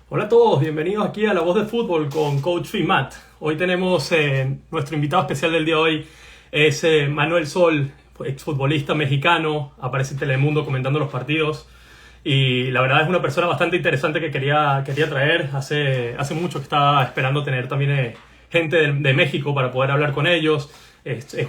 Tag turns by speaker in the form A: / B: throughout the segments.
A: Hola a todos, bienvenidos aquí a La Voz de Fútbol con Coach y Matt. Hoy tenemos nuestro invitado especial del día de hoy, es Manuel Sol, exfutbolista mexicano, aparece en Telemundo comentando los partidos y la verdad es una persona bastante interesante que quería traer. Hace mucho que estaba esperando tener también gente de México para poder hablar con ellos.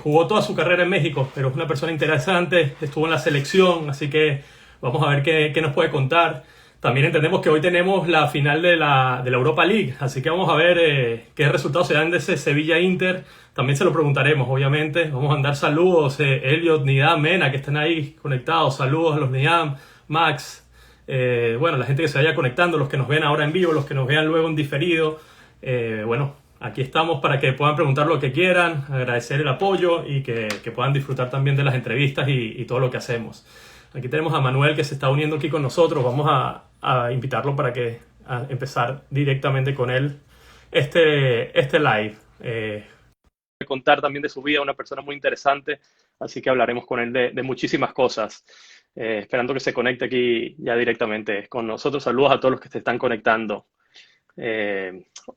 A: Jugó toda su carrera en México, pero es una persona interesante, estuvo en la selección, así que vamos a ver qué nos puede contar. También entendemos que hoy tenemos la final de la Europa League, así que vamos a ver qué resultados se dan de ese Sevilla-Inter. También se lo preguntaremos, obviamente. Vamos a mandar saludos, Elliot, Nidam, Mena, que están ahí conectados. Saludos a los Nidam, Max, bueno, la gente que se vaya conectando, los que nos ven ahora en vivo, los que nos vean luego en diferido. Bueno, aquí estamos para que puedan preguntar lo que quieran, agradecer el apoyo y que puedan disfrutar también de las entrevistas y todo lo que hacemos. Aquí tenemos a Manuel que se está uniendo aquí con nosotros. Vamos a invitarlo para a empezar directamente con él este live. Contar también de su vida, una persona muy interesante, así que hablaremos con él de muchísimas cosas. Esperando que se conecte aquí ya directamente con nosotros. Saludos a todos los que se están conectando.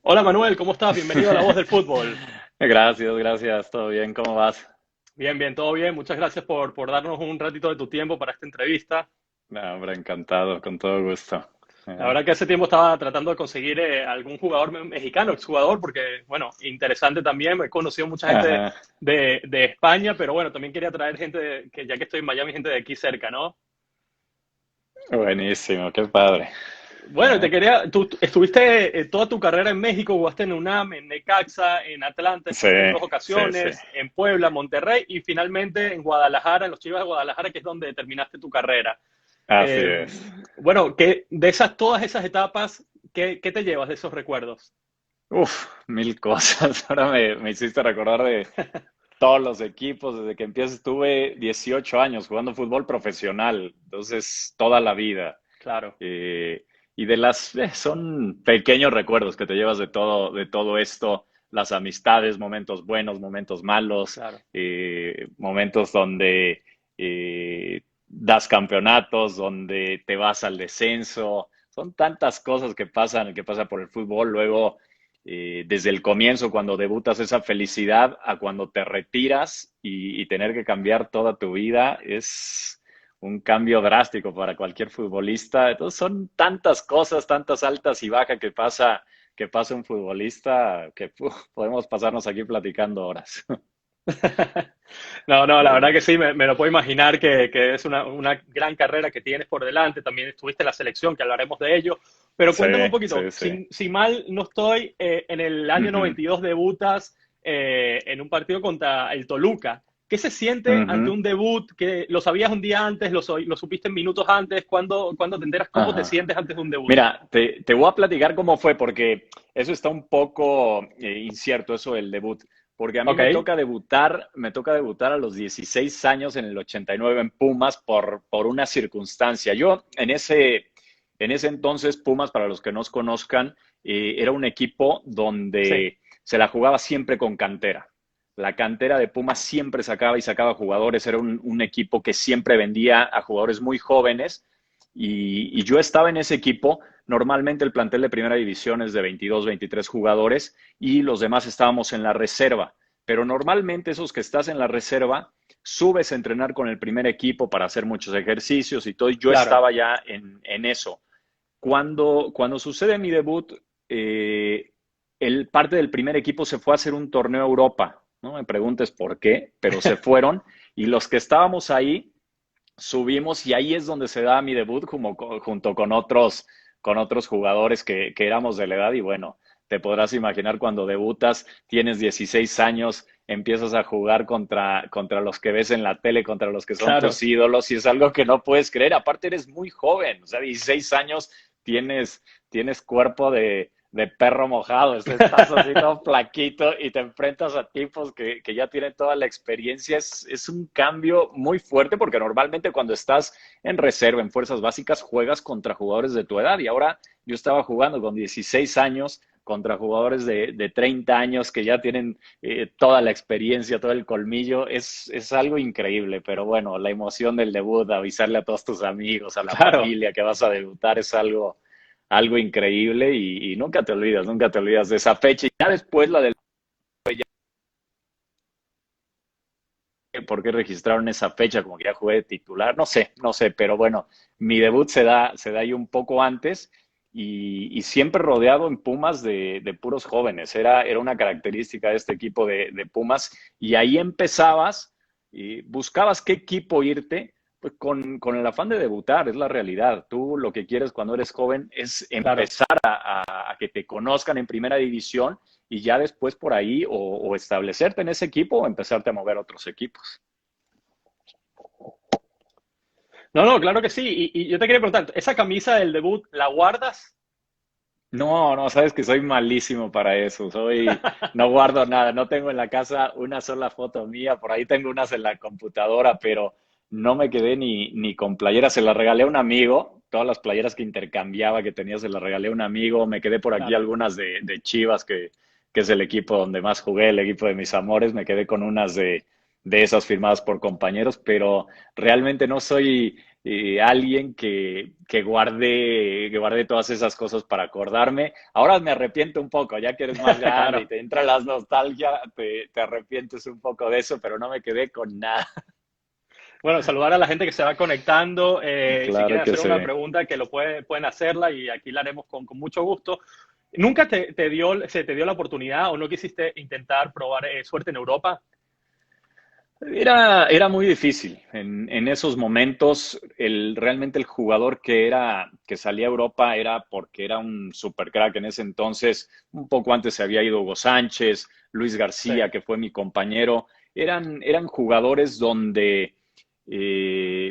A: Hola Manuel, ¿cómo estás? Bienvenido a La Voz del Fútbol.
B: Gracias, todo bien, ¿cómo vas?
A: Bien, bien, todo bien. Muchas gracias por darnos un ratito de tu tiempo para esta entrevista.
B: No, hombre, encantado, con todo gusto.
A: La verdad que hace tiempo estaba tratando de conseguir algún jugador mexicano, exjugador, porque, bueno, interesante también. He conocido mucha gente
B: Ajá,
A: de España, pero bueno, también quería traer gente, que ya que estoy en Miami, gente de aquí cerca, ¿no?
B: buenísimo, qué padre.
A: Bueno,
B: Ajá.
A: tú estuviste toda tu carrera en México, jugaste en UNAM, en Necaxa, en Atlanta
B: Sí,
A: en dos
B: sí.
A: ocasiones, en Puebla, Monterrey y finalmente en Guadalajara, en los Chivas de Guadalajara, que es donde terminaste tu carrera.
B: Así
A: Eh,
B: es.
A: bueno, todas esas etapas, ¿qué te llevas de esos recuerdos?
B: Uf, mil cosas. Ahora me hiciste recordar de todos los equipos. Desde que empecé estuve 18 años jugando fútbol profesional, entonces toda la vida.
A: Claro,
B: Eh, y son pequeños recuerdos que te llevas de todo esto, las amistades, momentos buenos, momentos malos,
A: claro.
B: momentos donde das campeonatos, donde te vas al descenso. Son tantas cosas que pasa por el fútbol. Luego, desde el comienzo, cuando debutas, esa felicidad a cuando te retiras y tener que cambiar toda tu vida, es un cambio drástico para cualquier futbolista. Entonces son tantas cosas, tantas altas y bajas que pasa un futbolista que podemos pasarnos aquí platicando horas.
A: No, no, la
B: Sí,
A: verdad que sí, me lo puedo imaginar que es una gran carrera que tienes por delante. También estuviste en la selección, que hablaremos de ello. Pero
B: sí,
A: cuéntame un poquito,
B: sí, sí.
A: si mal no estoy, en el año
B: Ujú,
A: 92 debutas en un partido contra el Toluca. ¿Qué se siente ante
B: ujú.
A: un debut? ¿Que lo sabías un día antes, lo supiste minutos antes? ¿Cuándo te enteras cómo te
B: Ajá.
A: sientes antes de un debut?
B: Mira, te voy a platicar cómo fue, porque eso está un poco incierto, eso del debut. Porque a mí
A: Ok,
B: me toca debutar a los 16 años en el 89 en Pumas por una circunstancia. Yo en ese entonces, Pumas, para los que nos conozcan, era un equipo
A: sí,
B: donde se la jugaba siempre con cantera. La cantera de Pumas siempre sacaba y sacaba jugadores, era un equipo que siempre vendía a jugadores muy jóvenes y yo estaba en ese equipo. Normalmente el plantel de primera división es de 22, 23 jugadores y los demás estábamos en la reserva. Pero normalmente esos que estás en la reserva subes a entrenar con el primer equipo para hacer muchos ejercicios y todo. Y yo
A: claro.
B: estaba ya en eso. Cuando sucede mi debut, el parte del primer equipo se fue a hacer un torneo a Europa. No me preguntes por qué, pero se fueron y los que estábamos ahí subimos y ahí es donde se da mi debut como, junto con otros jugadores que éramos de la edad y bueno, te podrás imaginar cuando debutas, tienes 16 años, empiezas a jugar contra los que ves en la tele, contra los que son tus
A: Claro.
B: ídolos y es algo que no puedes creer. Aparte eres muy joven, o sea, 16 años tienes cuerpo de perro mojado, estás así todo flaquito y te enfrentas a tipos que ya tienen toda la experiencia. Es un cambio muy fuerte porque normalmente cuando estás en reserva, en fuerzas básicas, juegas contra jugadores de tu edad y ahora yo estaba jugando con 16 años contra jugadores de 30 años que ya tienen toda la experiencia, todo el colmillo. Es algo increíble, pero bueno, la emoción del debut, avisarle a todos tus amigos, a la
A: Claro.
B: familia que vas a debutar, es algo increíble y nunca te olvidas de esa fecha. Y ya después la del por qué registraron esa fecha, como que ya jugué de titular, no sé, pero bueno, mi debut se da ahí un poco antes y siempre rodeado en Pumas de puros jóvenes, era una característica de este equipo de Pumas y ahí empezabas y buscabas qué equipo irte, pues con el afán de debutar, es la realidad. Tú lo que quieres cuando eres joven es
A: Claro.
B: empezar a que te conozcan en primera división y ya después por ahí o establecerte en ese equipo o empezarte a mover a otros equipos.
A: No, no, claro que sí. Y yo te quería preguntar, ¿esa camisa del debut la guardas?
B: No, no, sabes que soy malísimo para eso. No guardo nada, no tengo en la casa una sola foto mía, por ahí tengo unas en la computadora, pero no me quedé ni con playeras. Se las regalé a un amigo, todas las playeras que intercambiaba que tenía se las regalé a un amigo. Me quedé por aquí
A: Claro.
B: algunas de Chivas, que es el equipo donde más jugué, el equipo de mis amores. Me quedé con unas de esas firmadas por compañeros, pero realmente no soy alguien que guarde todas esas cosas para acordarme. Ahora me arrepiento un poco, ya que eres más grande y
A: Claro.
B: te entra la nostalgia, te arrepientes un poco de eso, pero no me quedé con nada.
A: Bueno, saludar a la gente que se va conectando. Si
B: Claro
A: quieren
B: que
A: hacer
B: sí.
A: una pregunta, que pueden hacerla y aquí la haremos con mucho gusto. ¿Nunca se te dio la oportunidad o no quisiste intentar probar suerte en Europa?
B: Era muy difícil. En esos momentos, realmente el jugador que salía a Europa era porque era un super crack en ese entonces. Un poco antes se había ido Hugo Sánchez, Luis
A: Sí,
B: García, que fue mi compañero. Eran jugadores donde eh,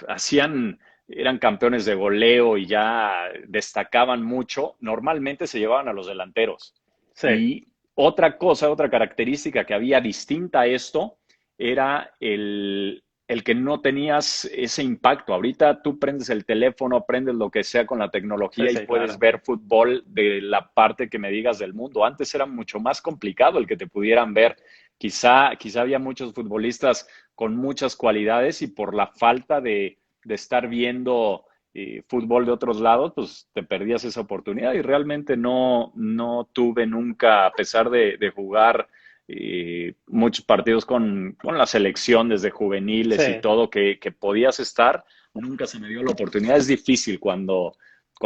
B: hacían, eran campeones de goleo y ya destacaban mucho. Normalmente se llevaban a los delanteros.
A: sí,
B: Y otra característica que había distinta a esto era el que no tenías ese impacto. Ahorita tú prendes el teléfono, prendes lo que sea con la
A: sí,
B: tecnología y
A: sí,
B: puedes
A: claro.
B: ver fútbol de la parte que me digas del mundo. Antes era mucho más complicado el que te pudieran ver. Quizá había muchos futbolistas con muchas cualidades y por la falta de estar viendo fútbol de otros lados, pues te perdías esa oportunidad y realmente no tuve nunca, a pesar de jugar muchos partidos con la selección desde
A: Sí,
B: juveniles y todo que podías estar, nunca se me dio la oportunidad. Es difícil cuando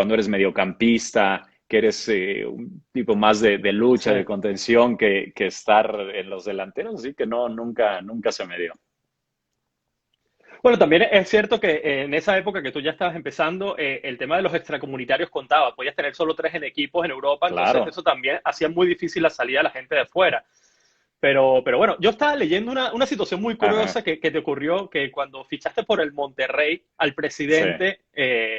B: eres mediocampista, que eres un tipo más de lucha, de
A: sí.
B: contención, que estar en los delanteros, así que no, nunca se me dio.
A: Bueno, también es cierto que en esa época que tú ya estabas empezando, el tema de los extracomunitarios contaba. Podías tener solo tres en equipos en Europa, entonces
B: Claro.
A: eso también hacía muy difícil la salida de la gente de fuera. Pero bueno, yo estaba leyendo una situación muy
B: Ajá.
A: curiosa que te ocurrió, que cuando fichaste por el Monterrey, al
B: Sí.
A: presidente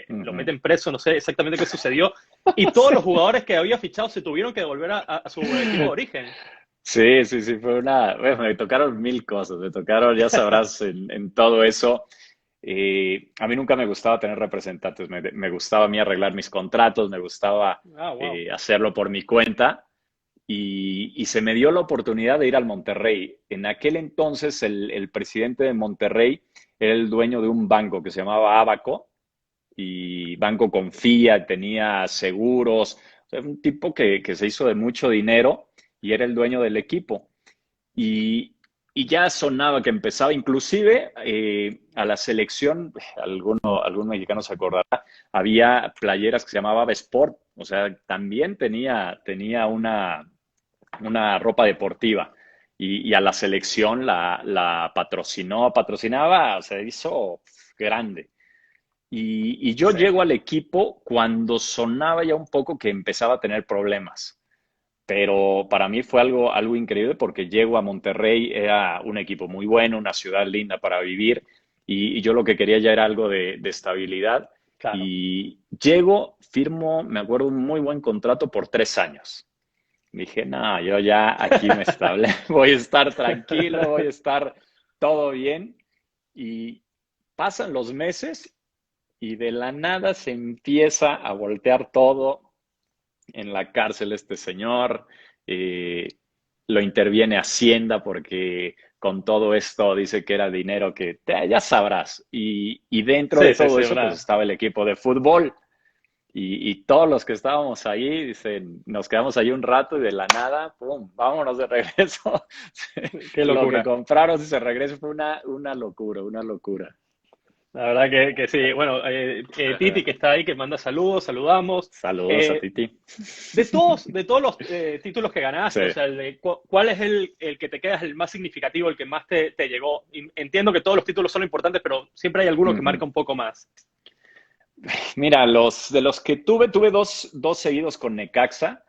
A: lo
B: Ujú.
A: meten preso, no sé exactamente qué sucedió, y todos
B: Sí.
A: los jugadores que había fichado se tuvieron que devolver a su equipo de origen.
B: Sí, bueno, me tocaron mil cosas, me tocaron, ya sabrás, en todo eso. A mí nunca me gustaba tener representantes, me gustaba a mí arreglar mis contratos, me gustaba
A: Ah, wow.
B: hacerlo por mi cuenta y se me dio la oportunidad de ir al Monterrey. En aquel entonces el presidente de Monterrey era el dueño de un banco que se llamaba Abaco y Banco Confía, tenía seguros, o sea, un tipo que se hizo de mucho dinero y era el dueño del equipo. Y, y ya sonaba que empezaba, inclusive a la selección, algún mexicano se acordará, había playeras que se llamaba Sport, o sea, también tenía una ropa deportiva. Y a la selección la patrocinaba, se hizo grande. Y yo
A: Sí,
B: llego al equipo cuando sonaba ya un poco que empezaba a tener problemas. Pero para mí fue algo increíble porque llego a Monterrey, era un equipo muy bueno, una ciudad linda para vivir y yo lo que quería ya era algo de estabilidad.
A: claro.
B: Y llego, firmo, me acuerdo, un muy buen contrato por 3 años. Dije, no, yo ya aquí me estable, voy a estar tranquilo, voy a estar todo bien. Y pasan los meses y de la nada se empieza a voltear todo en la cárcel este señor, eh, lo interviene Hacienda porque con todo esto dice que era dinero ya sabrás. Y dentro de
A: Sí, sí,
B: todo
A: sí,
B: eso pues
A: una...
B: estaba el equipo de fútbol Y todos los que estábamos ahí, dicen, nos quedamos ahí un rato y de la nada, ¡pum! Vámonos de regreso.
A: Qué
B: Lo que
A: locura.
B: compraron y se regresó fue una locura, una locura.
A: La verdad que sí. Bueno, Titi que está ahí, que manda saludos, saludamos.
B: Saludos a
A: Eh,
B: Titi.
A: de todos los títulos que
B: Sí.
A: ganaste, o sea, ¿cuál es el que te queda el más significativo, el que más te llegó? Entiendo que todos los títulos son importantes, pero siempre hay alguno que
B: Ujú.
A: marca un poco más.
B: Mira, de los que tuve dos seguidos con Necaxa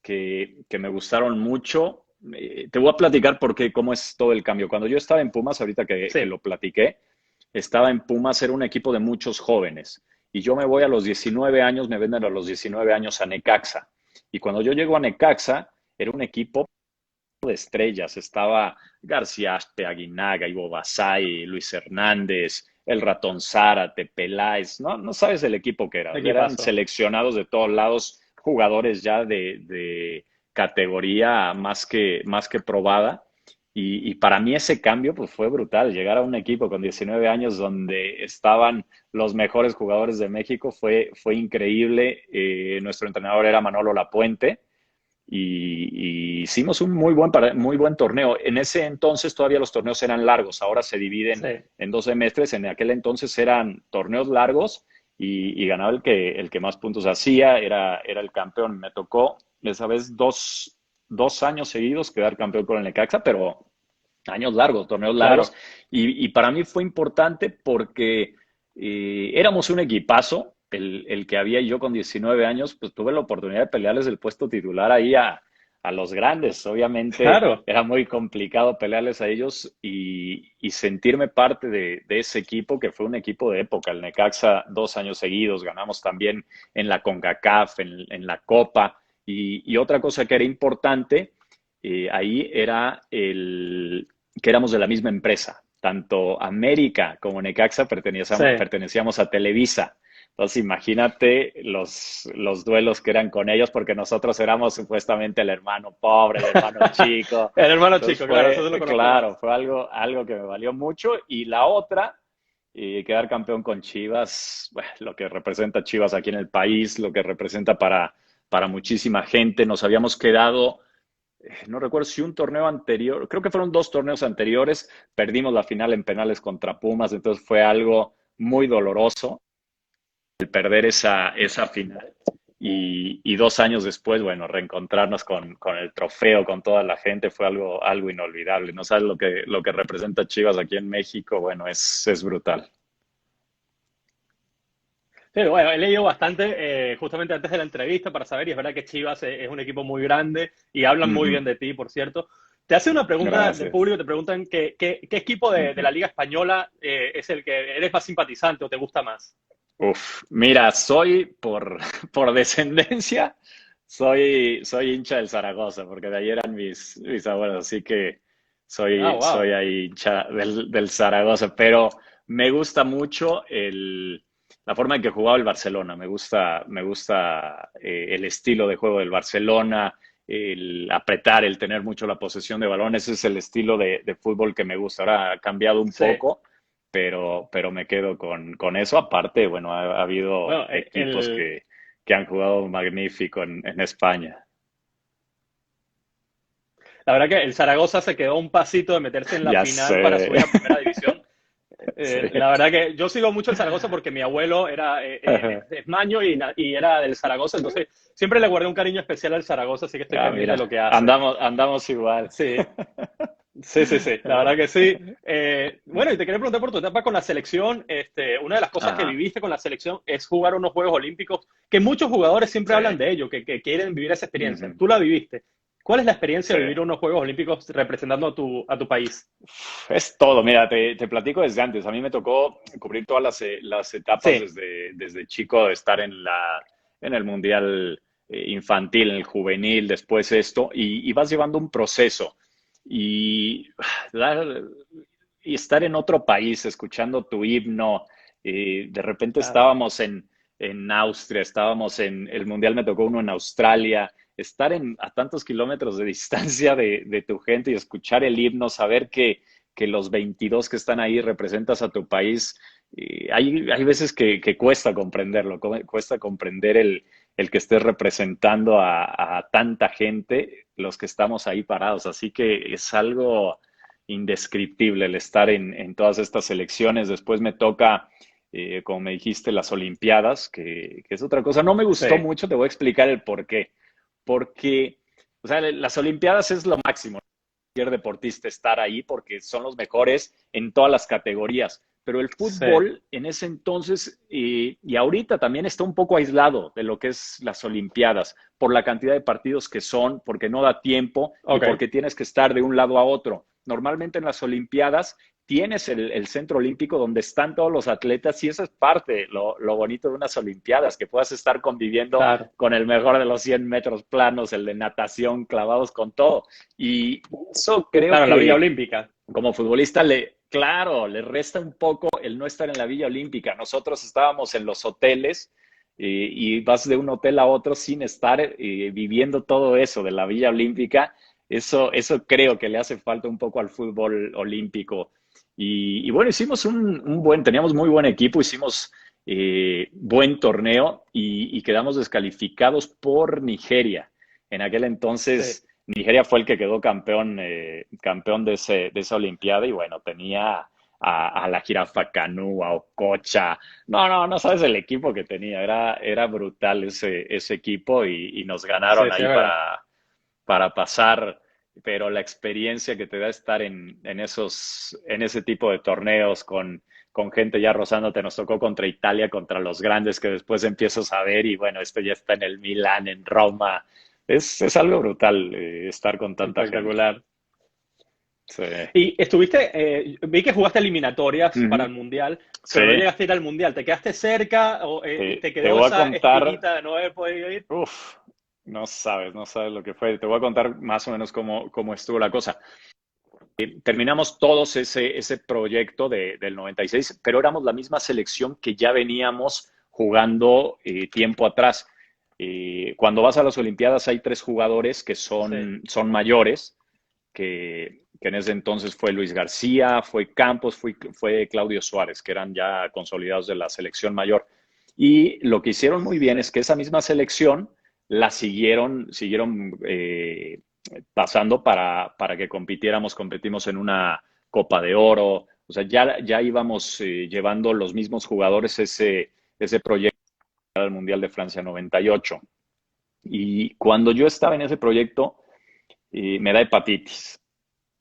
B: que me gustaron mucho. Te voy a platicar porque cómo es todo el cambio. Cuando yo estaba en Pumas, ahorita que
A: Sí,
B: lo platiqué, estaba en Pumas, era un equipo de muchos jóvenes. Y yo me voy a los 19 años, me venden a los 19 años a Necaxa. Y cuando yo llego a Necaxa, era un equipo de estrellas. Estaba García Aspe, Aguinaga, Ivo Basay, Luis Hernández, el Ratón Zárate, Peláez. No, no sabes el equipo que era. Eran
A: equipazo.
B: seleccionados de todos lados, jugadores ya categoría más que probada. Y para mí ese cambio pues, fue brutal. Llegar a un equipo con 19 años donde estaban los mejores jugadores de México fue increíble. Nuestro entrenador era Manolo Lapuente y hicimos un muy buen torneo. En ese entonces todavía los torneos eran largos, ahora se dividen
A: Sí.
B: en 2 semestres. En aquel entonces eran torneos largos y ganaba el que más puntos hacía, era el campeón. Me tocó esa vez dos años seguidos quedar campeón con el Necaxa, pero años largos, torneos largos.
A: Claro.
B: Y para mí fue importante porque éramos un equipazo. El que había yo con 19 años, pues tuve la oportunidad de pelearles el puesto titular ahí a los grandes. Obviamente
A: Claro.
B: era muy complicado pelearles a ellos y sentirme parte de ese equipo que fue un equipo de época. El Necaxa 2 años seguidos, ganamos también en la CONCACAF, en la Copa. Y otra cosa que era importante ahí era que éramos de la misma empresa. Tanto América como Necaxa
A: Sí.
B: pertenecíamos a Televisa. Entonces, imagínate los duelos que eran con ellos, porque nosotros éramos supuestamente el hermano pobre, el hermano chico.
A: El hermano
B: Entonces
A: chico, claro, eso se lo conozco más.
B: claro, fue algo que me valió mucho. Y la otra, quedar campeón con Chivas, bueno, lo que representa Chivas aquí en el país, lo que representa para muchísima gente. Nos habíamos quedado no recuerdo si un torneo anterior, creo que fueron 2 torneos anteriores, perdimos la final en penales contra Pumas, entonces fue algo muy doloroso el perder esa final. Y 2 años después, bueno, reencontrarnos con el trofeo, con toda la gente, fue algo inolvidable. No sabes lo que representa Chivas aquí en México, bueno, es brutal.
A: Sí, bueno, he leído bastante justamente antes de la entrevista para saber, y es verdad que Chivas es un equipo muy grande y hablan muy
B: Ujú.
A: bien de ti, por cierto. Te hace una pregunta de
B: Gracias.
A: público, te preguntan qué equipo de
B: Ujú.
A: la Liga Española es el que eres más simpatizante o te gusta más.
B: Uf, mira, soy por descendencia, soy hincha del Zaragoza, porque de ahí eran mis abuelos, así que
A: Ah,
B: soy
A: wow.
B: ahí hincha del Zaragoza, pero me gusta mucho la forma en que jugaba el Barcelona, me gusta el estilo de juego del Barcelona, el apretar, el tener mucho la posesión de balón, ese es el estilo de fútbol que me gusta. Ahora ha cambiado un
A: Sí.
B: poco, pero me quedo con eso. Aparte, bueno, ha habido
A: Bueno,
B: equipos que han jugado magnífico en España.
A: la verdad que el Zaragoza se quedó a un pasito de meterse en la
B: Ya
A: final para
B: sé.
A: subir a Primera División.
B: Sí.
A: La verdad que yo sigo mucho el Zaragoza porque mi abuelo es maño y era del Zaragoza, entonces siempre le guardé un cariño especial al Zaragoza, así que estoy
B: Ah,
A: pendiente de
B: mira,
A: lo que hace.
B: andamos igual.
A: Sí, sí, sí, sí, la verdad que sí. Bueno, y te quería preguntar por tu etapa con la selección. Una de las cosas que
B: Ajá,
A: viviste con la selección es jugar unos Juegos Olímpicos, que muchos jugadores siempre
B: sí.
A: hablan de ello, que quieren vivir esa experiencia.
B: Ujú,
A: Tú la viviste. ¿Cuál es la experiencia
B: sí.
A: de vivir unos Juegos Olímpicos representando a tu país?
B: Es todo, mira, te platico desde antes. A mí me tocó cubrir todas las etapas
A: Sí,
B: desde chico, de estar en el Mundial infantil, en el juvenil, después esto, y vas llevando un proceso. Y, la- y estar en otro país, escuchando tu himno, de repente
A: claro.
B: estábamos en Austria, estábamos en el Mundial, me tocó uno en Australia, estar a tantos kilómetros de distancia de tu gente y escuchar el himno, saber que los 22 que están ahí representas a tu país, hay veces que cuesta comprenderlo, cuesta comprender el que estés representando a tanta gente, los que estamos ahí parados. Así que es algo indescriptible el estar en todas estas elecciones. Después me toca, como me dijiste, las Olimpiadas, que es otra cosa. No me
A: Sí,
B: gustó mucho, te voy a explicar el por qué. Porque, o sea, las Olimpiadas es lo máximo cualquier deportista estar ahí porque son los mejores en todas las categorías. Pero el
A: sí,
B: fútbol en ese entonces y ahorita también está un poco aislado de lo que es las Olimpiadas por la cantidad de partidos que son, porque no da tiempo y
A: ok,
B: porque tienes que estar de un lado a otro. Normalmente en las Olimpiadas tienes el centro olímpico donde están todos los atletas y eso es parte, lo bonito de unas Olimpiadas, que puedas estar conviviendo
A: claro.
B: con el mejor de los 100 metros planos, el de natación, clavados con todo. Y eso creo
A: Claro, en la Villa
B: que
A: Olímpica.
B: como futbolista claro, le resta un poco el no estar en la Villa Olímpica. Nosotros estábamos en los hoteles y vas de un hotel a otro sin estar viviendo todo eso de la Villa Olímpica. Eso creo que le hace falta un poco al fútbol olímpico. Y bueno, hicimos teníamos muy buen equipo, hicimos buen torneo y quedamos descalificados por Nigeria. En aquel
A: Sí.
B: entonces Nigeria fue el que quedó campeón de esa Olimpiada y bueno, tenía a la jirafa Canú, a Ococha. No sabes el equipo que tenía, era brutal ese equipo y nos
A: Sí,
B: ganaron
A: sí,
B: ahí
A: es verdad.
B: para pasar, pero la experiencia que te da estar en ese tipo de torneos con gente ya rozándote, nos tocó contra Italia, contra los grandes que después empiezas a ver y bueno, este ya está en el Milan, en Roma. Es algo brutal estar con tanta gente.
A: Espectacular.
B: Sí.
A: Y vi que jugaste eliminatorias para
B: Ujú.
A: el Mundial,
B: Sí,
A: pero no llegaste a ir al Mundial. ¿Te quedaste cerca o te
B: te
A: quedó
B: voy a
A: esa
B: contar,
A: espinita de no haber podido ir?
B: uf, no sabes lo que fue. Te voy a contar más o menos cómo estuvo la cosa. Terminamos todos ese proyecto del 96, pero éramos la misma selección que ya veníamos jugando tiempo atrás. Cuando vas a las Olimpiadas hay tres jugadores que
A: Sí,
B: son mayores, que en ese entonces fue Luis García, fue Campos, fue Claudio Suárez, que eran ya consolidados de la selección mayor. Y lo que hicieron muy bien
A: sí.
B: es que esa misma selección la siguieron pasando para que competimos en una Copa de Oro. O sea, ya íbamos llevando los mismos jugadores ese proyecto del Mundial de Francia 98. Y cuando yo estaba en ese proyecto, me da hepatitis.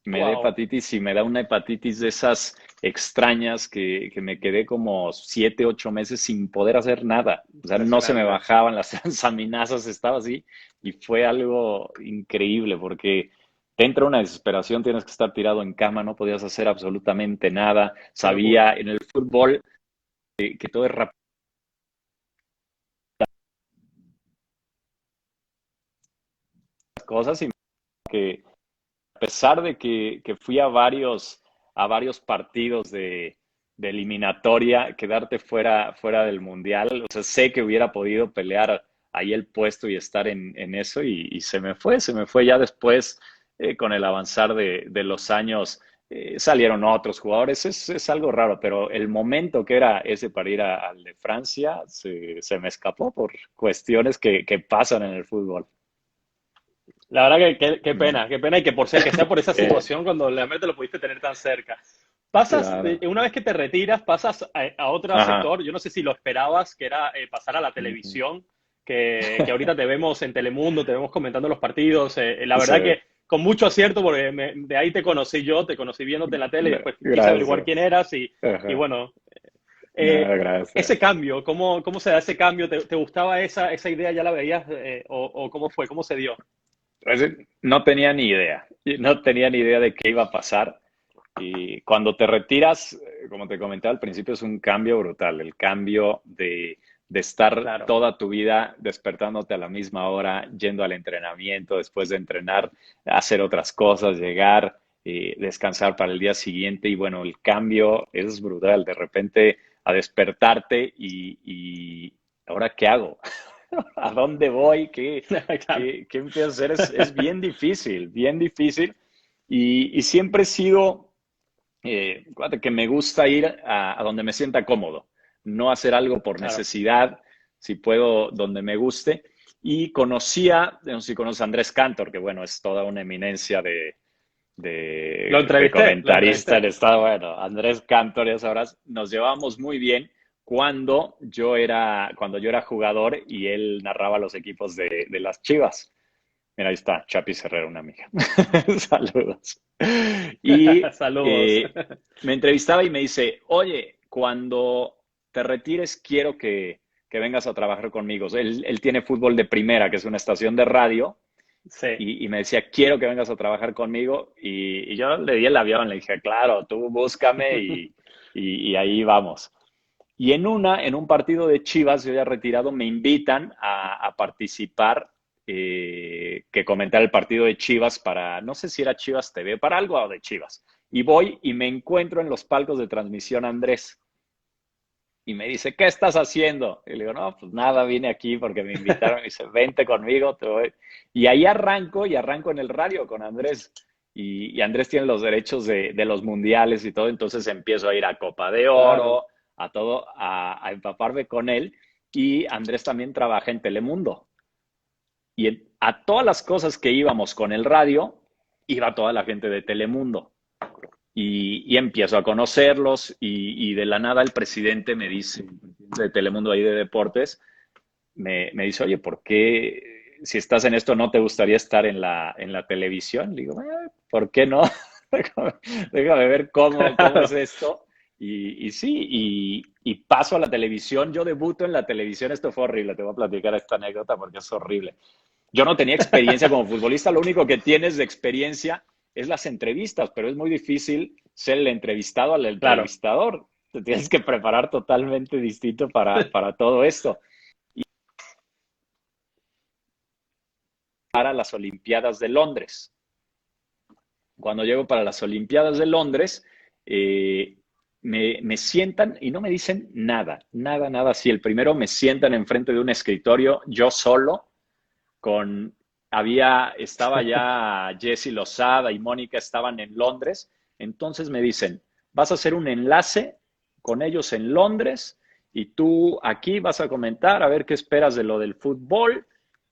B: Me da
A: Wow,
B: hepatitis y me da una hepatitis de esas extrañas que me quedé como 7, 8 meses sin poder hacer nada. O sea, no se me
A: impresionante.
B: bajaban las transaminasas, estaba así y fue algo increíble porque te entra una desesperación, tienes que estar tirado en cama, no podías hacer absolutamente nada.
A: Qué locura.
B: Sabía en el fútbol que todo es rápido, cosas y que a pesar de que fui a varios partidos de eliminatoria, quedarte fuera del mundial, o sea, sé que hubiera podido pelear ahí el puesto y estar en eso y se me fue ya después con el avanzar de los años. Salieron otros jugadores, es algo raro, pero el momento que era ese para ir al de Francia se me escapó por cuestiones que pasan en el fútbol.
A: La verdad que
B: Mm.
A: qué pena y que sea por esa
B: Eh,
A: situación cuando realmente lo pudiste tener tan cerca. Pasas,
B: claro.
A: una vez que te retiras, pasas a otro
B: Ajá.
A: sector. Yo no sé si lo esperabas, que era pasar a la
B: Ujú.
A: televisión, que ahorita te vemos en Telemundo, te vemos comentando los partidos. La
B: Sí,
A: verdad que con mucho acierto, porque de ahí te conocí yo, te conocí viéndote en la tele y después quise averiguar
B: gracias.
A: quién eras y
B: Ajá.
A: bueno,
B: No,
A: ese
B: gracias.
A: cambio, ¿cómo se da ese cambio? ¿Te gustaba esa idea? ¿Ya la veías? ¿O cómo fue? ¿Cómo se dio?
B: Pues, no tenía ni idea. No tenía ni idea de qué iba a pasar. Y cuando te retiras, como te comentaba al principio, es un cambio brutal. El cambio de estar
A: Claro.
B: toda tu vida despertándote a la misma hora, yendo al entrenamiento, después de entrenar, hacer otras cosas, llegar, descansar para el día siguiente. Y bueno, el cambio es brutal. De repente a despertarte y ¿ahora qué hago? ¿A dónde voy? ¿Qué,
A: Claro.
B: qué, qué empiezo a hacer? Es bien difícil, bien difícil. Y siempre he sido Fíjate que me gusta ir a donde me sienta cómodo, no hacer algo por
A: Claro.
B: necesidad, si puedo, donde me guste. Y conocía, no sé si conoces a Andrés Cantor, que bueno, es toda una eminencia de
A: Lo
B: comentarista en
A: entrevisté.
B: estado. Bueno, Andrés Cantor, ya sabrás, nos llevábamos muy bien cuando yo era jugador y él narraba los equipos de las Chivas. Mira, ahí está, Chapi Herrera, una amiga. Saludos. Y
A: Saludos.
B: me entrevistaba y me dice, oye, cuando te retires quiero que vengas a trabajar conmigo. Él tiene Fútbol de Primera, que es una estación de radio,
A: Sí.
B: y me decía, quiero que vengas a trabajar conmigo. Y yo le di el avión, le dije, claro, tú búscame y ahí vamos. Y en un partido de Chivas, yo ya retirado, me invitan a participar, que comentar el partido de Chivas para, no sé si era Chivas TV, para algo de Chivas. Y voy y me encuentro en los palcos de transmisión a Andrés. Y me dice, ¿qué estás haciendo? Y le digo, no, pues nada, vine aquí porque me invitaron. Y dice, vente conmigo, te voy. Y ahí arranco en el radio con Andrés. Y Andrés tiene los derechos de los mundiales y todo, entonces empiezo a ir a Copa de
A: Claro.
B: Oro, a todo, a empaparme con él. Y Andrés también trabaja en Telemundo. A todas las cosas que íbamos con el radio, iba toda la gente de Telemundo. Y empiezo a conocerlos y de la nada el presidente me dice, de Telemundo ahí de deportes, me dice, oye, ¿por qué si estás en esto no te gustaría estar en la televisión? Le digo, ¿por qué no? Déjame ver cómo es
A: Claro.
B: esto. Y sí, y paso a la televisión. Yo debuto en la televisión. Esto fue horrible. Te voy a platicar esta anécdota porque es horrible. Yo no tenía experiencia como futbolista. Lo único que tienes de experiencia es las entrevistas, pero es muy difícil ser el entrevistado al
A: Claro.
B: entrevistador. Te tienes que preparar totalmente distinto para todo esto. Para las Olimpiadas de Londres. Cuando llego para las Olimpiadas de Londres, me sientan y no me dicen nada, nada, nada. Si el primero me sientan enfrente de un escritorio, yo solo, estaba ya Jessy Lozada y Mónica estaban en Londres, entonces me dicen, vas a hacer un enlace con ellos en Londres y tú aquí vas a comentar a ver qué esperas de lo del fútbol.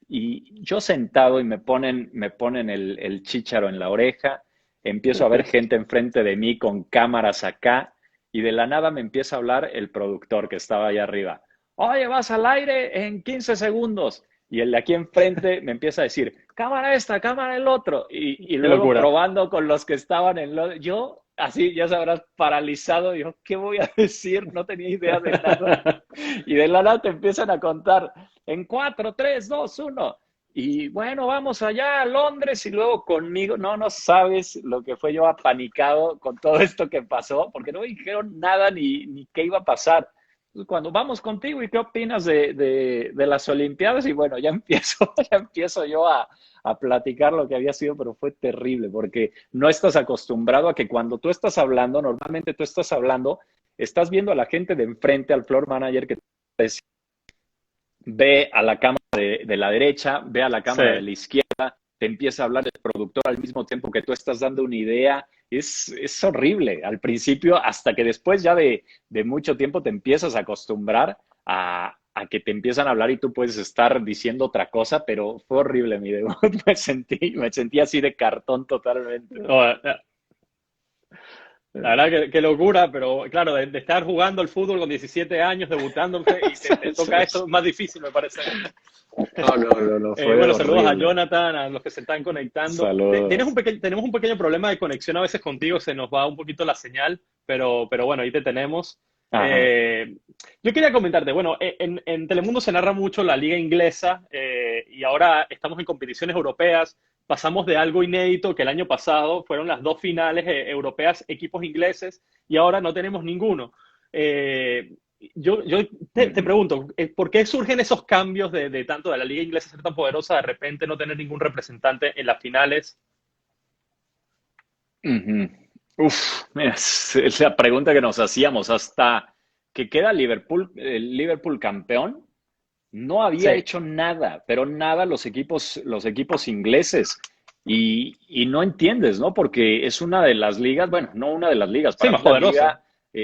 B: Y yo sentado y me ponen el chícharo en la oreja, empiezo a ver gente enfrente de mí con cámaras acá y de la nada me empieza a hablar el productor que estaba allá arriba. Oye, vas al aire en 15 segundos. Y el de aquí enfrente me empieza a decir, cámara esta, cámara el otro. Y
A: Qué
B: luego
A: locura.
B: probando con los que estaban en lo... Yo, así, ya sabrás, paralizado, digo, ¿qué voy a decir? No tenía idea de nada. Y de la nada te empiezan a contar en 4 3 2 1 y bueno, vamos allá a Londres y luego conmigo, no sabes lo que fue yo apanicado con todo esto que pasó, porque no me dijeron nada ni qué iba a pasar. Entonces, cuando vamos contigo, ¿y qué opinas de las Olimpiadas? Y bueno, ya empiezo yo a platicar lo que había sido, pero fue terrible, porque no estás acostumbrado a que cuando tú estás hablando, normalmente tú estás hablando, estás viendo a la gente de enfrente, al floor manager que ve a la cámara de la derecha, ve a la
A: Sí.
B: cámara de la izquierda, te empieza a hablar el productor al mismo tiempo que tú estás dando una idea. Es horrible al principio, hasta que después ya de mucho tiempo te empiezas a acostumbrar a que te empiezan a hablar y tú puedes estar diciendo otra cosa, pero fue horrible mi debut. Me sentí así de cartón totalmente.
A: No, la verdad que locura, pero claro, de estar jugando al fútbol con 17 años, debutándote y te toca esto, es más difícil, me parece.
B: No, fue
A: Bueno, saludos a
B: horrible.
A: Jonathan, a los que se están conectando.
B: Saludos.
A: Tenemos un pequeño problema de conexión a veces contigo, se nos va un poquito la señal, pero bueno, ahí te tenemos.
B: Ajá.
A: Eh, yo quería comentarte, bueno, en Telemundo se narra mucho la liga inglesa y ahora estamos en competiciones europeas. Pasamos de algo inédito que el año pasado fueron las dos finales europeas, equipos ingleses, y ahora no tenemos ninguno. Eh, te
B: Mm.
A: pregunto, ¿por qué surgen esos cambios de tanto de la liga inglesa ser tan poderosa, de repente no tener ningún representante en las finales?
B: Ujú. Uf, mira, es la pregunta que nos hacíamos hasta que queda Liverpool, el Liverpool campeón, no había
A: Sí,
B: hecho nada, pero nada los equipos ingleses. y no entiendes, ¿no? Porque es una de las ligas, bueno, no una de las ligas,
C: Sí,
B: para
C: más
B: mí la
C: poderosa.
B: liga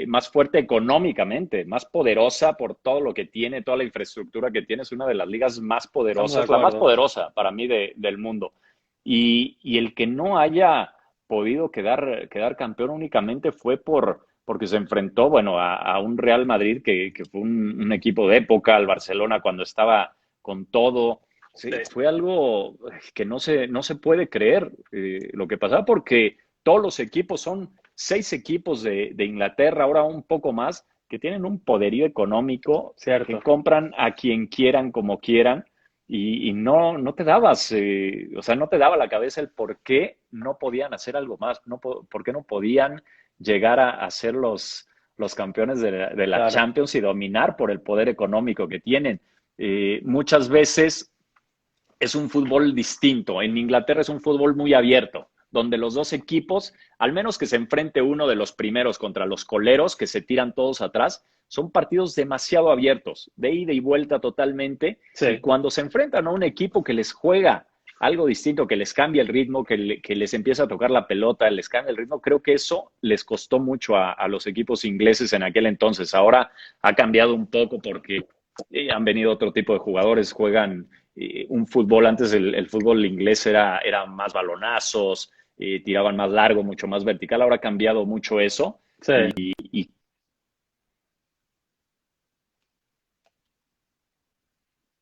B: más fuerte económicamente, más poderosa por todo lo que tiene, toda la infraestructura que tiene, es una de las ligas más
C: Estamos de
B: poderosas, la más
C: acuerdo.
B: poderosa para mí del mundo. Y el que no haya podido quedar campeón únicamente fue porque se enfrentó, bueno, a un Real Madrid que fue un equipo de época, al Barcelona cuando estaba con todo. Sí,
C: Sí,
B: fue algo que no se puede creer lo que pasaba porque todos los equipos son 6 equipos de Inglaterra, ahora un poco más, que tienen un poderío económico, que
C: cierto.
B: compran a quien quieran, como quieran, y no te dabas, o sea, no te daba la cabeza el por qué no podían hacer algo más, por qué no podían llegar a ser los campeones de la
C: Claro.
B: Champions y dominar por el poder económico que tienen. Muchas veces es un fútbol distinto. En Inglaterra es un fútbol muy abierto, donde los dos equipos, al menos que se enfrente uno de los primeros contra los coleros, que se tiran todos atrás, son partidos demasiado abiertos, de ida y vuelta totalmente. Y
C: Sí.
B: cuando se enfrentan a un equipo que les juega algo distinto, que les cambia el ritmo, que les empieza a tocar la pelota, les cambia el ritmo, creo que eso les costó mucho a los equipos ingleses en aquel entonces. Ahora ha cambiado un poco porque han venido otro tipo de jugadores, juegan un fútbol, antes el fútbol inglés era más balonazos, tiraban más largo, mucho más vertical, ahora ha cambiado mucho eso
C: Sí.
B: y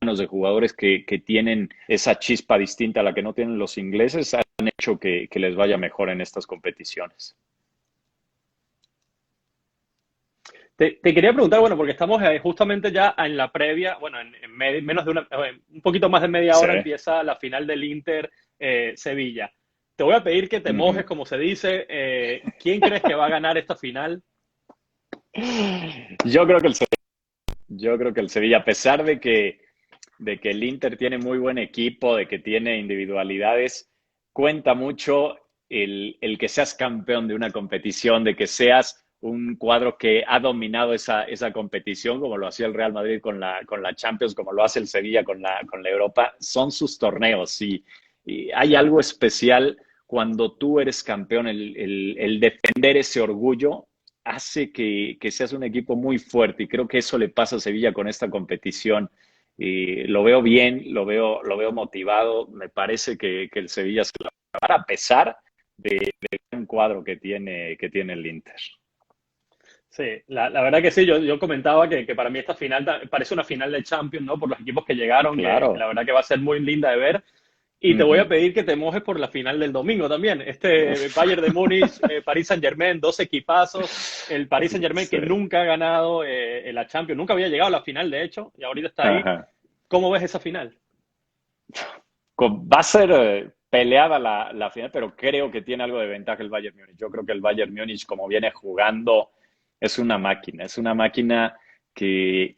B: de jugadores que tienen esa chispa distinta a la que no tienen los ingleses han hecho que les vaya mejor en estas competiciones.
C: Te quería preguntar, bueno, porque estamos justamente ya en la previa, bueno, menos de un poquito más de media
B: Sí.
C: hora empieza la final del Inter Sevilla. Te voy a pedir que te mojes,
B: Ujú.
C: como se dice. ¿Quién crees que va a ganar esta final?
B: Yo creo que el yo creo que el Sevilla, a pesar de que el Inter tiene muy buen equipo, de que tiene individualidades, cuenta mucho el que seas campeón de una competición, de que seas un cuadro que ha dominado esa competición, como lo hacía el Real Madrid con la Champions, como lo hace el Sevilla con la Europa. Son sus torneos y hay
C: Sí,
B: algo especial cuando tú eres campeón, el defender ese orgullo hace que seas un equipo muy fuerte y creo que eso le pasa a Sevilla con esta competición. Lo veo bien, lo veo motivado. Me parece que el Sevilla se la va a llevar a pesar del buen cuadro que tiene el Inter.
C: sí, la verdad que sí, yo comentaba que para mí esta final parece una final de Champions, ¿no? Por los equipos que llegaron, que la
B: Claro.
C: verdad que va a ser muy linda de ver. Y te voy a
B: Ujú.
C: pedir que te mojes por la final del domingo también. Este Bayern de Múnich, París Saint-Germain, dos equipos. El París Saint-Germain que
B: Sí.
C: nunca ha ganado en la Champions, nunca había llegado a la final, de hecho, y ahorita está ahí.
B: Ajá.
C: ¿Cómo ves esa final?
B: Va a ser peleada la final, pero creo que tiene algo de ventaja el Bayern Múnich. Yo creo que el Bayern Múnich, como viene jugando, es una máquina que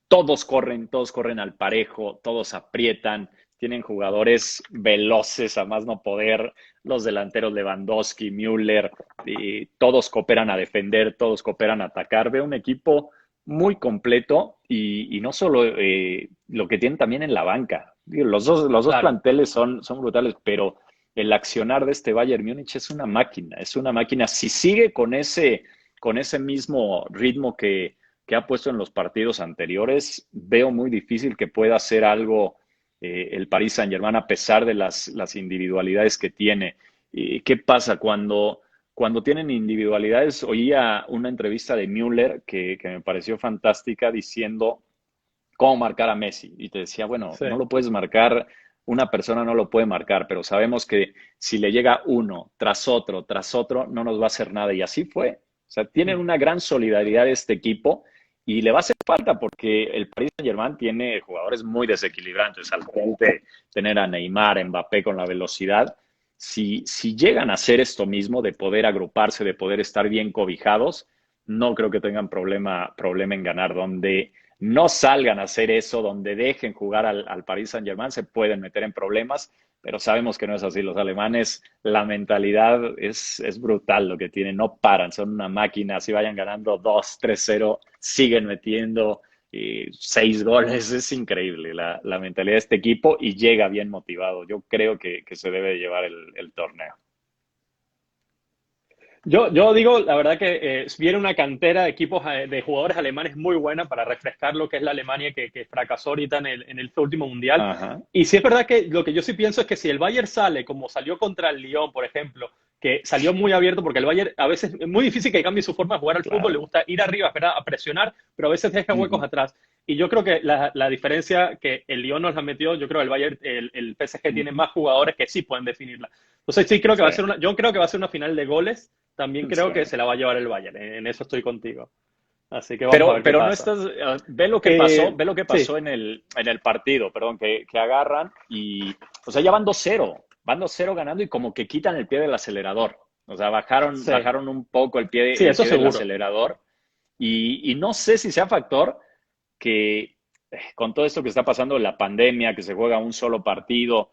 B: todos corren al parejo, todos aprietan, tienen jugadores veloces a más no poder, los delanteros Lewandowski, Müller, todos cooperan a defender, todos cooperan a atacar. Veo un equipo muy completo y no solo lo que tienen también en la banca. Digo, los dos
C: Claro,
B: planteles son brutales, pero el accionar de este Bayern Múnich es una máquina, es una máquina. Si sigue con ese mismo ritmo que ha puesto en los partidos anteriores, veo muy difícil que pueda hacer algo el Paris Saint-Germain a pesar de las individualidades que tiene. ¿Qué pasa cuando tienen individualidades? Oía una entrevista de Müller que me pareció fantástica diciendo cómo marcar a Messi. Y te decía, bueno,
C: sí.
B: no lo puedes marcar, una persona no lo puede marcar, pero sabemos que si le llega uno tras otro, no nos va a hacer nada. Y así fue. O sea, tienen una gran solidaridad este equipo y le va a hacer falta porque el Paris Saint-Germain tiene jugadores muy desequilibrantes. Al frente, tener a Neymar, Mbappé con la velocidad. Si llegan a hacer esto mismo, de poder agruparse, de poder estar bien cobijados, no creo que tengan problema en ganar. Donde no salgan a hacer eso, donde dejen jugar al Paris Saint-Germain, se pueden meter en problemas, pero sabemos que no es así. Los alemanes, la mentalidad es brutal lo que tienen, no paran, son una máquina, si vayan ganando 2-3-0, siguen metiendo 6 goles, es increíble la mentalidad de este equipo y llega bien motivado. Yo creo que se debe llevar el torneo.
C: Yo digo, la verdad que viene una cantera de equipos de jugadores alemanes muy buena para refrescar lo que es la Alemania que fracasó ahorita en el último mundial.
B: Ajá,
C: Y sí es verdad que lo que yo sí pienso es que si el Bayern sale como salió contra el Lyon, por ejemplo, que salió muy abierto porque el Bayern a veces es muy difícil que cambie su forma de jugar al fútbol, le
B: claro.
C: gusta ir arriba, esperar, a presionar, pero a veces deja huecos
B: Ujú,
C: atrás. Y yo creo que la diferencia que el Lyon nos la metió, yo creo que el Bayern, el PSG tiene
B: ujú.
C: más jugadores que sí pueden definirla. Entonces sí creo que
B: Sí,
C: va a ser yo creo que va a ser una final de goles. También
B: sí.
C: creo que se la va a llevar el Bayern. En eso estoy contigo. Así que vamos a ver qué
B: Pero no
C: pasa.
B: estás, ve lo que pasó
C: Sí,
B: en el partido, perdón, que agarran y, o sea, ya van 2-0 ganando y como que quitan el pie del acelerador. O sea, bajaron,
C: sí,
B: bajaron un poco el pie,
C: sí,
B: el
C: eso
B: pie del
C: seguro.
B: acelerador y no sé si sea factor que con todo esto que está pasando, la pandemia, que se juega un solo partido,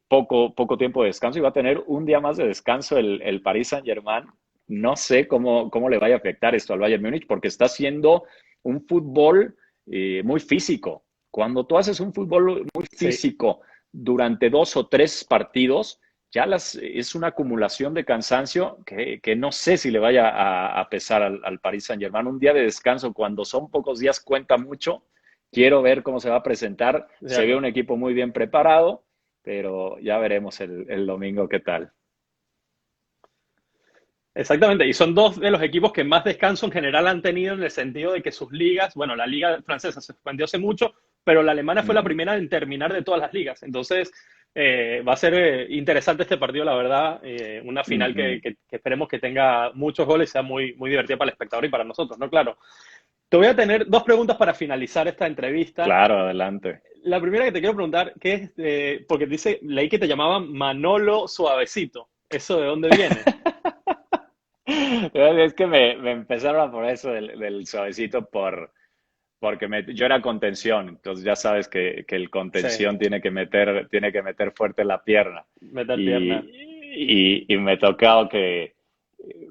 B: poco tiempo de descanso y va a tener un día más de descanso el Paris Saint-Germain. No sé cómo le vaya a afectar esto al Bayern Múnich porque está haciendo un fútbol muy físico. Cuando tú haces un fútbol muy
C: Sí,
B: físico durante 2 o 3 partidos, ya es una acumulación de cansancio que no sé si le vaya a pesar al Paris Saint-Germain. Un día de descanso, cuando son pocos días, cuenta mucho. Quiero ver cómo se va a presentar. Se ve un
C: cierto.
B: equipo muy bien preparado, pero ya veremos el domingo qué tal.
C: Exactamente. Y son dos de los equipos que más descanso en general han tenido en el sentido de que sus ligas, bueno, la liga francesa se suspendió hace mucho, pero la alemana fue la
B: Ujú,
C: primera en terminar de todas las ligas. Entonces, va a ser interesante este partido, la verdad. Una final
B: ujú.
C: que esperemos que tenga muchos goles y sea muy, muy divertida para el espectador y para nosotros, ¿no? Claro. Te voy a tener dos preguntas para finalizar esta entrevista.
B: Claro, adelante.
C: La primera que te quiero preguntar, ¿qué es? Porque dice, leí que te llamaban Manolo Suavecito. ¿Eso de dónde viene?
B: Es que me empezaron a poner eso del suavecito porque yo era contención, entonces ya sabes que el
C: Sí,
B: contención tiene que meter fuerte la pierna.
C: meter
B: Y,
C: pierna.
B: y me tocaba que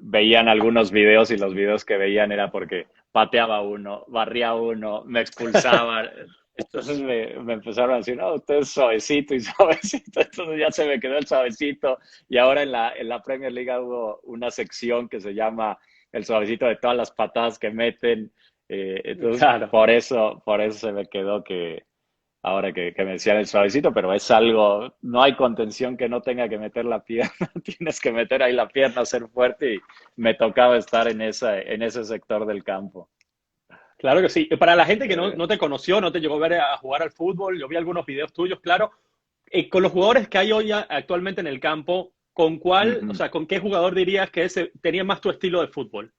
B: veían algunos videos y los videos que veían era porque pateaba uno, barría uno, me expulsaban. Entonces me empezaron a decir, no, usted es suavecito y suavecito. Entonces ya se me quedó el suavecito. Y ahora en la Premier League hubo una sección que se llama el suavecito de todas las patadas que meten. Entonces,
C: Claro.
B: por eso se me quedó que ahora que me decían el suavecito, pero es algo, no hay contención que no tenga que meter la pierna, tienes que meter ahí la pierna, ser fuerte y me tocaba estar en ese sector del campo.
C: Claro que sí. Para la gente que no,
B: Eh,
C: no te conoció, no te llegó a ver a jugar al fútbol, yo vi algunos videos tuyos, claro. Con los jugadores que hay hoy actualmente en el campo, ¿con cuál, o
B: ujú.
C: sea, con qué jugador dirías que ese tenía más tu estilo de fútbol?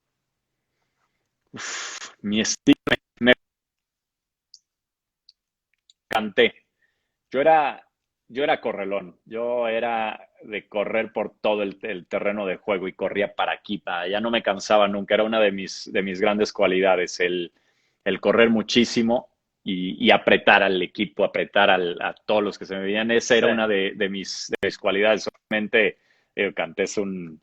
B: Mi estilo me canté. Yo era, yo era correlón, yo era de correr por todo el terreno de juego y corría para aquí, para allá, no me cansaba nunca, era una de mis grandes cualidades, el correr muchísimo y apretar al equipo, apretar a todos los que se me veían, esa
C: Sí,
B: era una de mis cualidades, solamente Kanté es un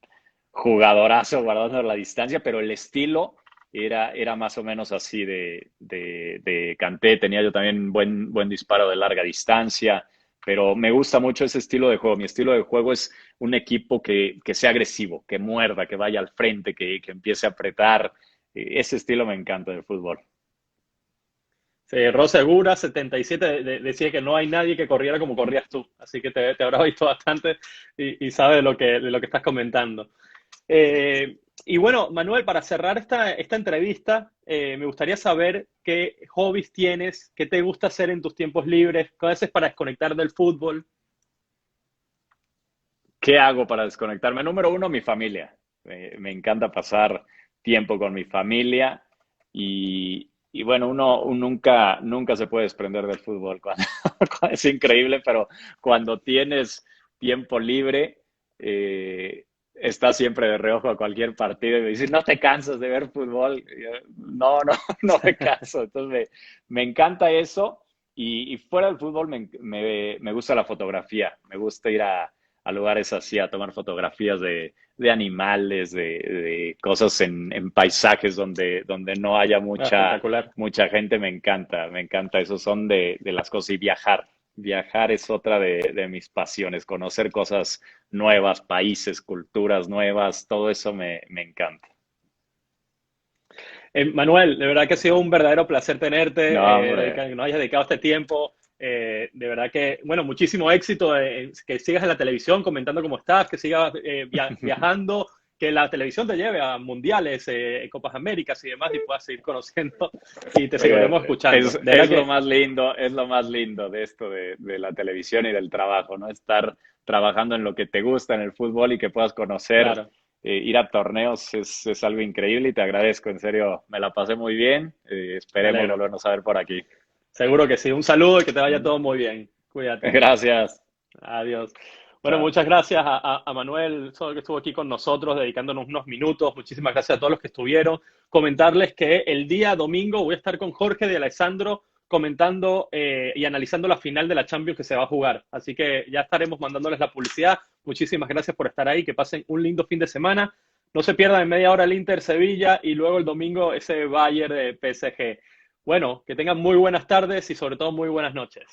B: jugadorazo guardando la distancia, pero el estilo era más o menos así de Kanté. Tenía yo también buen disparo de larga distancia, pero me gusta mucho ese estilo de juego. Mi estilo de juego es un equipo que sea agresivo, que muerda, que vaya al frente, que empiece a apretar. Ese estilo me encanta del fútbol.
C: sí. Ross Segura, 77, decía que no hay nadie que corriera como corrías tú. Así que te habrás visto bastante y sabes de lo que estás comentando. Y bueno, Manuel, para cerrar esta entrevista, me gustaría saber qué hobbies tienes, qué te gusta hacer en tus tiempos libres, qué haces para desconectar del fútbol.
B: ¿Qué hago para desconectarme? Número uno, mi familia. Me encanta pasar tiempo con mi familia y bueno, uno nunca se puede desprender del fútbol. Es increíble, pero cuando tienes tiempo libre, estás siempre de reojo a cualquier partido y me dices, ¿no te cansas de ver fútbol? Y yo, no, no, no me canso. Entonces me encanta eso y fuera del fútbol me gusta la fotografía. Me gusta ir a a lugares así, a tomar fotografías de animales, de cosas en paisajes donde no haya
C: Espectacular.
B: mucha gente, me encanta, esos son de las cosas y viajar. Viajar es otra de mis pasiones, conocer cosas nuevas, países, culturas nuevas, todo eso me encanta.
C: Manuel, de verdad que ha sido un verdadero placer tenerte,
B: No, hombre,
C: que nos hayas dedicado este tiempo. De verdad que, bueno, muchísimo éxito, que sigas en la televisión comentando cómo estás, que sigas viajando, que la televisión te lleve a mundiales, Copas Américas y demás, y puedas seguir conociendo y te seguiremos
B: oye,
C: escuchando. De verdad
B: es lo
C: que,
B: más lindo, es lo más lindo de esto de la televisión y del trabajo, ¿no? Estar trabajando en lo que te gusta en el fútbol y que puedas conocer,
C: claro,
B: ir a torneos es algo increíble y te agradezco, en serio, me la pasé muy bien,
C: me
B: esperemos
C: alegro.
B: volvernos a ver por aquí.
C: Seguro que sí. Un saludo y que te vaya todo muy bien. Cuídate.
B: Gracias,
C: Adiós. Bueno,
B: chao.
C: muchas gracias a Manuel, solo que estuvo aquí con nosotros, dedicándonos unos minutos. Muchísimas gracias a todos los que estuvieron. Comentarles que el día domingo voy a estar con Jorge de Alessandro comentando y analizando la final de la Champions que se va a jugar. Así que ya estaremos mandándoles la publicidad. Muchísimas gracias por estar ahí. Que pasen un lindo fin de semana. No se pierdan en media hora el Inter Sevilla y luego el domingo ese Bayern de PSG. Bueno, que tengan muy buenas tardes y sobre todo muy buenas noches.